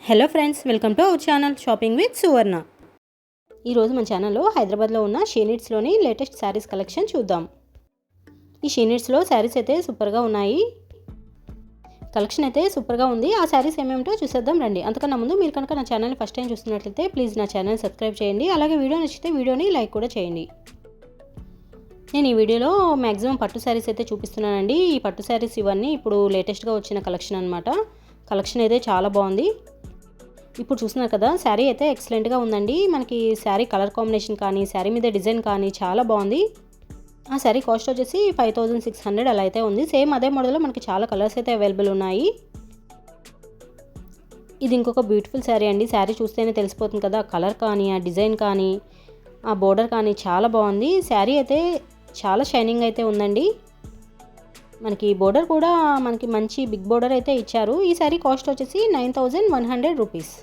Hello friends, welcome to our channel shopping with Suvarna. ఈరోజు మన ఛానల్లో హైదరాబాద్లో ఉన్న షీనిట్స్లోని లేటెస్ట్ శారీస్ కలెక్షన్ చూద్దాం. ఈ షీనిట్స్లో శారీస్ అయితే సూపర్గా ఉన్నాయి. కలెక్షన్ అయితే సూపర్గా ఉంది. ఆ శారీస్ ఏమేమిటో చూసేద్దాం రండి. అంతకన్నా ముందు మీరు కనుక నా ఛానల్ని ఫస్ట్ టైం చూస్తున్నట్లయితే ప్లీజ్ నా ఛానల్ సబ్స్క్రైబ్ చేయండి. అలాగే వీడియో నచ్చితే వీడియోని లైక్ కూడా చేయండి. నేను ఈ వీడియోలో మ్యాక్సిమం పట్టు శారీస్ అయితే చూపిస్తున్నానండి. ఈ పట్టు శారీస్ ఇవన్నీ ఇప్పుడు లేటెస్ట్గా వచ్చిన కలెక్షన్ అనమాట. కలెక్షన్ అయితే చాలా బాగుంది. ఇప్పుడు చూస్తున్నారు కదా, శారీ అయితే ఎక్సలెంట్గా ఉందండి. మనకి శారీ కలర్ కాంబినేషన్ కానీ శారీ మీద డిజైన్ కానీ చాలా బాగుంది. ఆ శారీ కాస్ట్ వచ్చేసి 5600 అలా అయితే ఉంది. సేమ్ అదే మోడల్లో మనకి చాలా కలర్స్ అయితే అవైలబుల్ ఉన్నాయి. ఇది ఇంకొక బ్యూటిఫుల్ శారీ అండి. శారీ చూస్తేనే తెలిసిపోతుంది కదా, కలర్ కానీ ఆ డిజైన్ కానీ ఆ బోర్డర్ కానీ చాలా బాగుంది. శారీ అయితే చాలా షైనింగ్ అయితే ఉందండి. మనకి బోర్డర్ కూడా మనకి మంచి బిగ్ బోర్డర్ అయితే ఇచ్చారు. ఈ శారీ కాస్ట్ వచ్చేసి 9100 రూపీస్.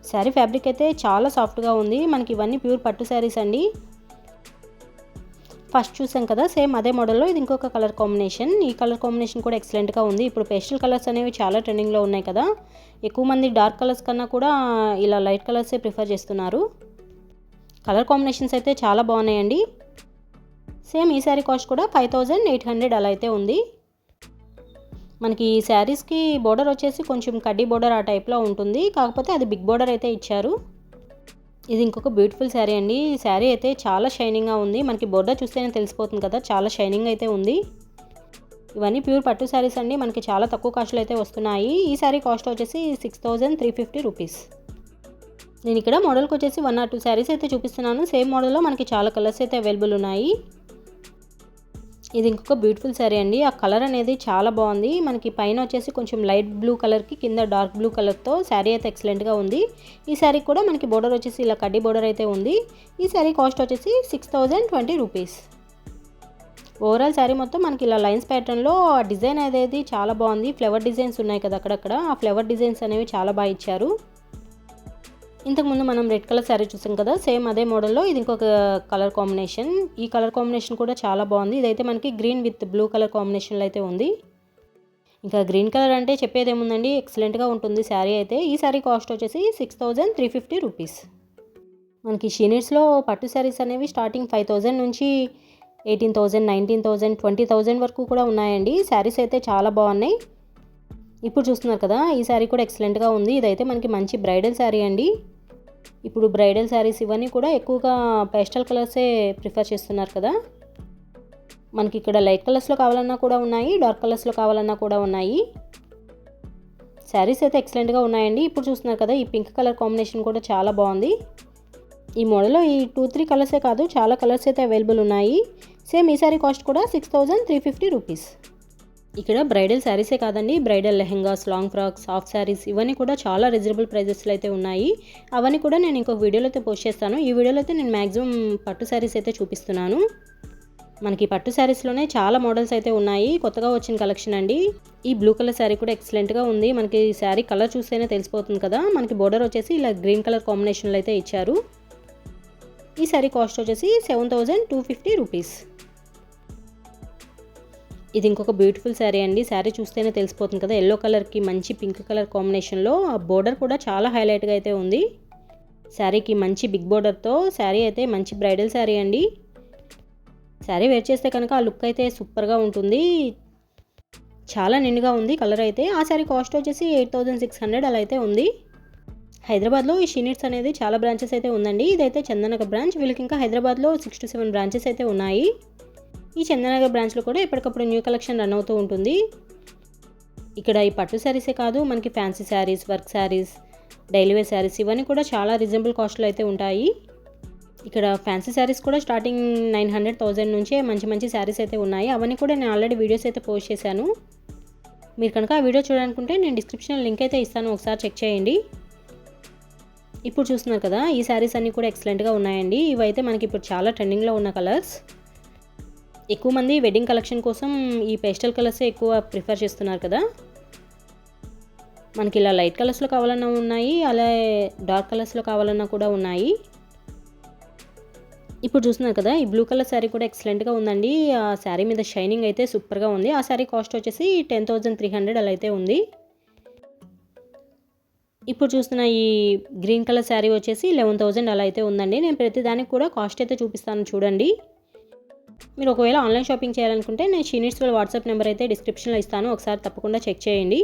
శారీ ఫ్యాబ్రిక్ అయితే చాలా సాఫ్ట్గా ఉంది. మనకి ఇవన్నీ ప్యూర్ పట్టు శారీస్ అండి. ఫస్ట్ చూసాం కదా, సేమ్ అదే మోడల్లో ఇది ఇంకొక కలర్ కాంబినేషన్. ఈ కలర్ కాంబినేషన్ కూడా ఎక్సలెంట్గా ఉంది. ఇప్పుడు పేస్టల్ కలర్స్ అనేవి చాలా ట్రెండింగ్లో ఉన్నాయి కదా. ఎక్కువ మంది డార్క్ కలర్స్ కన్నా కూడా ఇలా లైట్ కలర్సే ప్రిఫర్ చేస్తున్నారు. కలర్ కాంబినేషన్స్ అయితే చాలా బాగున్నాయండి. సేమ్ ఈ శారీ కాస్ట్ కూడా 5800 అలా అయితే ఉంది. మనకి ఈ శారీస్కి బోర్డర్ వచ్చేసి కొంచెం కడ్డీ బోర్డర్ ఆ టైప్లో ఉంటుంది. కాకపోతే అది బిగ్ బోర్డర్ అయితే ఇచ్చారు. ఇది ఇంకొక బ్యూటిఫుల్ శారీ అండి. ఈ శారీ అయితే చాలా షైనింగ్గా ఉంది. మనకి బోర్డర్ చూస్తేనే తెలిసిపోతుంది కదా, చాలా షైనింగ్ అయితే ఉంది. ఇవన్నీ ప్యూర్ పట్టు శారీస్ అండి. మనకి చాలా తక్కువ కాస్ట్లో అయితే వస్తున్నాయి. ఈ శారీ కాస్ట్ వచ్చేసి 6350 రూపీస్. నేను ఇక్కడ మోడల్కి వచ్చేసి 1 or 2 శారీస్ అయితే చూపిస్తున్నాను. సేమ్ మోడల్లో మనకి చాలా కలర్స్ అయితే అవైలబుల్ ఉన్నాయి. ఇది ఇంకొక బ్యూటిఫుల్ శారీ అండి. ఆ కలర్ అనేది చాలా బాగుంది. మనకి పైన వచ్చేసి కొంచెం లైట్ బ్లూ కలర్కి కింద డార్క్ బ్లూ కలర్తో శారీ అయితే ఎక్సలెంట్గా ఉంది. ఈ శారీ కూడా మనకి బోర్డర్ వచ్చేసి ఇలా కడ్డీ బోర్డర్ అయితే ఉంది. ఈ శారీ కాస్ట్ వచ్చేసి 6020 రూపీస్. ఓవరాల్ శారీ మొత్తం మనకి ఇలా లైన్స్ ప్యాటర్న్లో డిజైన్ అనేది చాలా బాగుంది. ఫ్లవర్ డిజైన్స్ ఉన్నాయి కదా అక్కడక్కడ, ఆ ఫ్లవర్ డిజైన్స్ అనేవి చాలా బాగా ఇచ్చారు. ఇంతకుముందు మనం రెడ్ కలర్ శారీ చూసాం కదా, సేమ్ అదే మోడల్లో ఇది ఇంకొక కలర్ కాంబినేషన్. ఈ కలర్ కాంబినేషన్ కూడా చాలా బాగుంది. ఇదైతే మనకి గ్రీన్ విత్ బ్లూ కలర్ కాంబినేషన్లో అయితే ఉంది. ఇంకా గ్రీన్ కలర్ అంటే చెప్పేది ఏముందండి, ఎక్సలెంట్గా ఉంటుంది శారీ అయితే. ఈ శారీ కాస్ట్ వచ్చేసి 6350 రూపీస్. మనకి షీనిట్స్లో పట్టు శారీస్ అనేవి స్టార్టింగ్ 5000 నుంచి 18000, 19000, 20000 వరకు కూడా ఉన్నాయండి. శారీస్ అయితే చాలా బాగున్నాయి. ఇప్పుడు చూస్తున్నారు కదా, ఈ శారీ కూడా ఎక్సలెంట్గా ఉంది. ఇదైతే మనకి మంచి బ్రైడల్ శారీ అండి. ఇప్పుడు బ్రైడల్ శారీస్ ఇవన్నీ కూడా ఎక్కువగా పేస్టల్ కలర్సే ప్రిఫర్ చేస్తున్నారు కదా. మనకి ఇక్కడ లైట్ కలర్స్లో కావాలన్నా కూడా ఉన్నాయి, డార్క్ కలర్స్లో కావాలన్నా కూడా ఉన్నాయి. శారీస్ అయితే ఎక్సలెంట్గా ఉన్నాయండి. ఇప్పుడు చూస్తున్నారు కదా, ఈ పింక్ కలర్ కాంబినేషన్ కూడా చాలా బాగుంది. ఈ మోడల్లో ఈ 2-3 కలర్సే కాదు, చాలా కలర్స్ అయితే అవైలబుల్ ఉన్నాయి. సేమ్ ఈ శారీ కాస్ట్ కూడా 6350 రూపీస్. ఇక్కడ బ్రైడల్ శారీసే కాదండి, bridal lehengas, long frocks, half saris ఇవన్నీ కూడా చాలా రీజనబుల్ ప్రైజెస్లో అయితే ఉన్నాయి. అవన్నీ కూడా నేను ఇంకొక వీడియోలో అయితే పోస్ట్ చేస్తాను. ఈ వీడియోలో అయితే నేను మ్యాక్సిమం పట్టు శారీస్ అయితే చూపిస్తున్నాను. మనకి పట్టు శారీస్లోనే చాలా మోడల్స్ అయితే ఉన్నాయి. కొత్తగా వచ్చిన కలెక్షన్ అండి. ఈ బ్లూ కలర్ శారీ కూడా ఎక్సలెంట్గా ఉంది. మనకి ఈ శారీ కలర్ చూస్తేనే తెలిసిపోతుంది కదా. మనకి బోర్డర్ వచ్చేసి ఇలా గ్రీన్ కలర్ కాంబినేషన్లో అయితే ఇచ్చారు. ఈ శారీ కాస్ట్ వచ్చేసి 7250 రూపీస్. ఇది ఇంకొక బ్యూటిఫుల్ శారీ అండి. శారీ చూస్తేనే తెలిసిపోతుంది కదా, ఎల్లో కలర్కి మంచి పింక్ కలర్ కాంబినేషన్లో ఆ బోర్డర్ కూడా చాలా హైలైట్గా అయితే ఉంది. శారీకి మంచి బిగ్ బోర్డర్తో శారీ అయితే మంచి బ్రైడల్ శారీ అండి. శారీ వేర్ చేస్తే కనుక ఆ లుక్ అయితే సూపర్గా ఉంటుంది. చాలా నిండుగా ఉంది కలర్ అయితే. ఆ శారీ కాస్ట్ వచ్చేసి 8600 అలా అయితే ఉంది. హైదరాబాద్లో ఈ షీనిట్స్ అనేది చాలా బ్రాంచెస్ అయితే ఉందండి. ఇదైతే చందనగర్ బ్రాంచ్. వీళ్ళకి ఇంకా హైదరాబాద్లో 6 to 7 బ్రాంచెస్ అయితే ఉన్నాయి. ఈ చందనగర్ బ్రాంచ్లో కూడా ఎప్పటికప్పుడు న్యూ కలెక్షన్ రన్ అవుతూ ఉంటుంది. ఇక్కడ ఈ పట్టు శారీసే కాదు, మనకి fancy saris, work saris, daily wear saris ఇవన్నీ కూడా చాలా రీజనబుల్ కాస్ట్లో అయితే ఉంటాయి. ఇక్కడ ఫ్యాన్సీ శారీస్ కూడా స్టార్టింగ్ 900,000 నుంచే మంచి మంచి శారీస్ అయితే ఉన్నాయి. అవన్నీ కూడా నేను ఆల్రెడీ వీడియోస్ అయితే పోస్ట్ చేశాను. మీరు కనుక ఆ వీడియో చూడాలనుకుంటే నేను డిస్క్రిప్షన్లో లింక్ అయితే ఇస్తాను, ఒకసారి చెక్ చేయండి. ఇప్పుడు చూస్తున్నారు కదా, ఈ శారీస్ అన్నీ కూడా ఎక్సలెంట్గా ఉన్నాయండి. ఇవైతే మనకి ఇప్పుడు చాలా ట్రెండింగ్లో ఉన్న కలర్స్. ఎక్కువ మంది వెడ్డింగ్ కలెక్షన్ కోసం ఈ పేస్టల్ కలర్సే ఎక్కువ ప్రిఫర్ చేస్తున్నారు కదా. మనకి ఇలా లైట్ కలర్స్లో కావాలన్నా ఉన్నాయి, అలాగే డార్క్ కలర్స్లో కావాలన్నా కూడా ఉన్నాయి. ఇప్పుడు చూస్తున్నారు కదా, ఈ బ్లూ కలర్ శారీ కూడా ఎక్సలెంట్గా ఉందండి. ఆ శారీ మీద షైనింగ్ అయితే సూపర్గా ఉంది. ఆ శారీ కాస్ట్ వచ్చేసి 10300 అలా అయితే ఉంది. ఇప్పుడు చూస్తున్న ఈ గ్రీన్ కలర్ శారీ వచ్చేసి 11,000 అలా అయితే ఉందండి. నేను ప్రతి దానికి కూడా కాస్ట్ అయితే చూపిస్తాను చూడండి. మీరు ఒకవేళ ఆన్లైన్ షాపింగ్ చేయాలనుకుంటే నేను షీనిట్స్ వాళ్ళ వాట్సాప్ నెంబర్ అయితే డిస్క్రిప్షన్లో ఇస్తాను, ఒకసారి తప్పకుండా చెక్ చేయండి.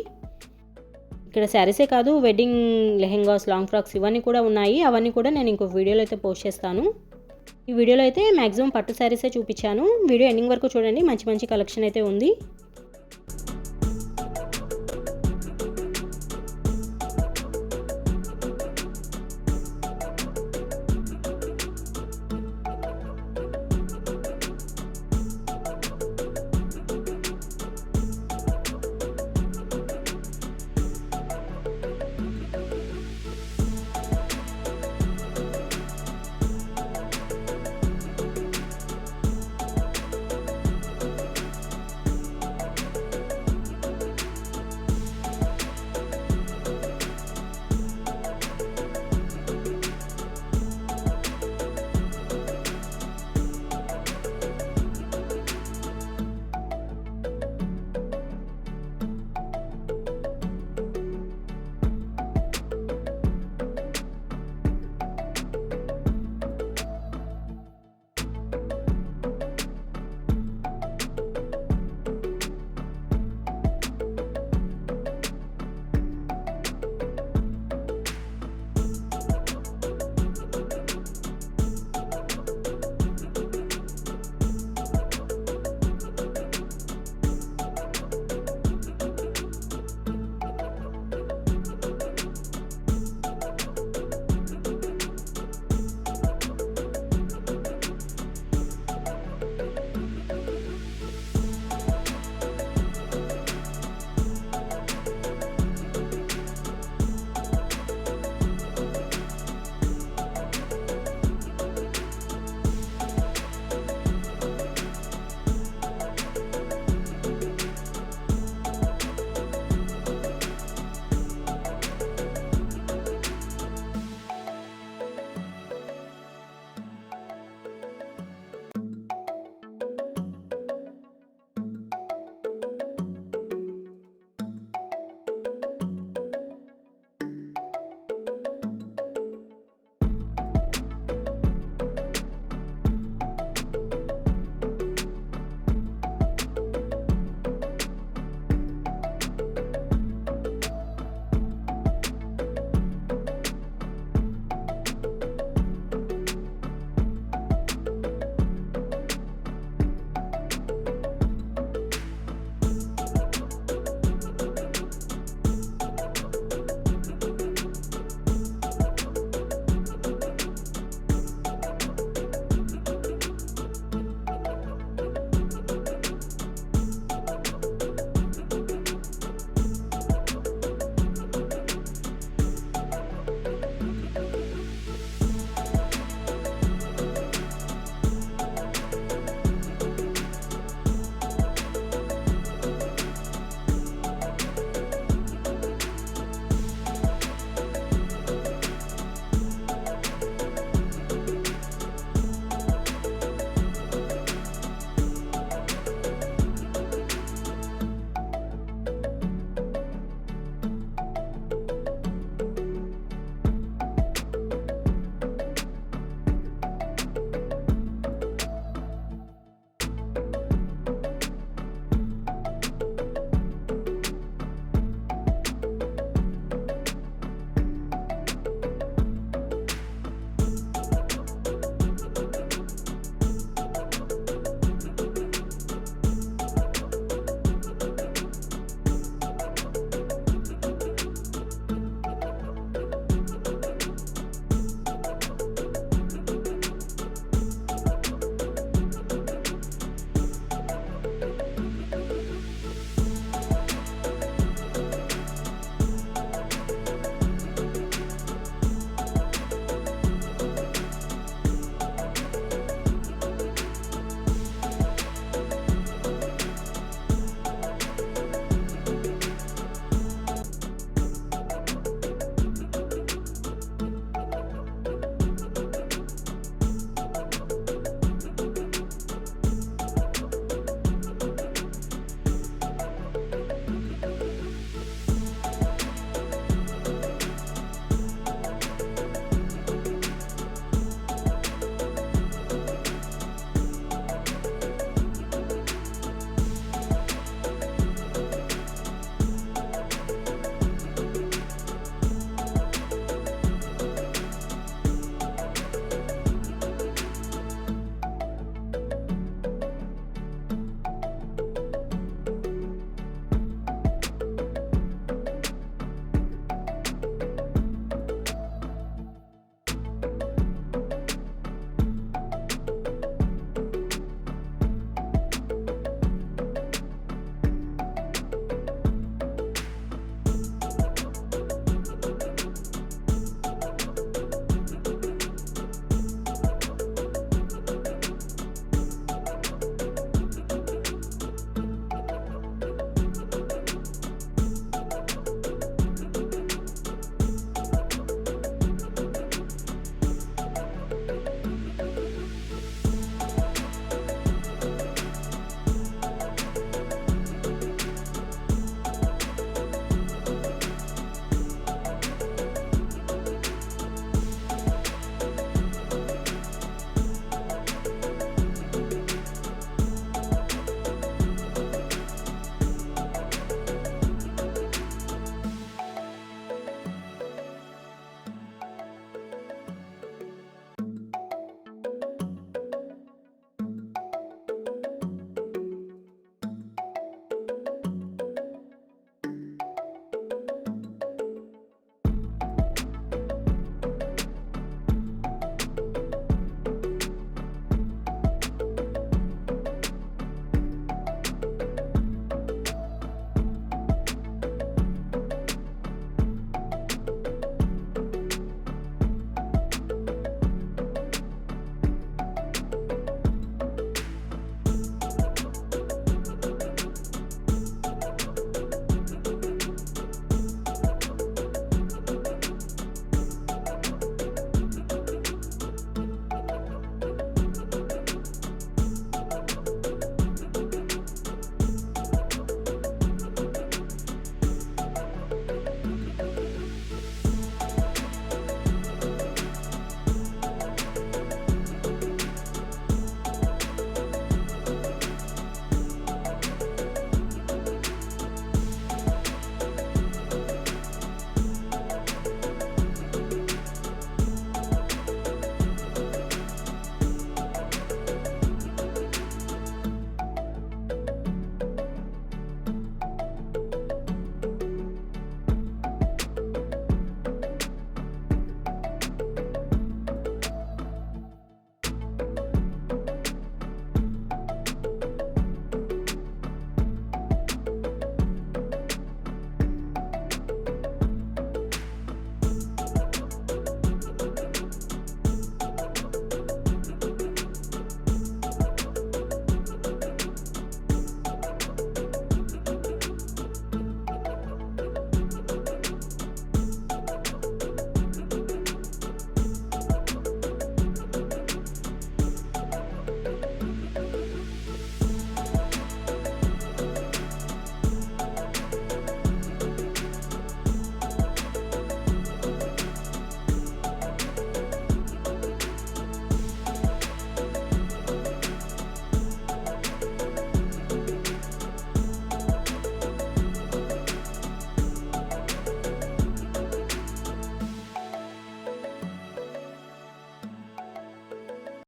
ఇక్కడ శారీసే కాదు, వెడ్డింగ్ లెహెంగాస్, లాంగ్ ఫ్రాక్స్ ఇవన్నీ కూడా ఉన్నాయి. అవన్నీ కూడా నేను ఇంకొక వీడియోలో అయితే పోస్ట్ చేస్తాను. ఈ వీడియోలో అయితే మ్యాక్సిమం పట్టు శారీసే చూపించాను. వీడియో ఎండింగ్ వరకు చూడండి, మంచి మంచి కలెక్షన్ అయితే ఉంది.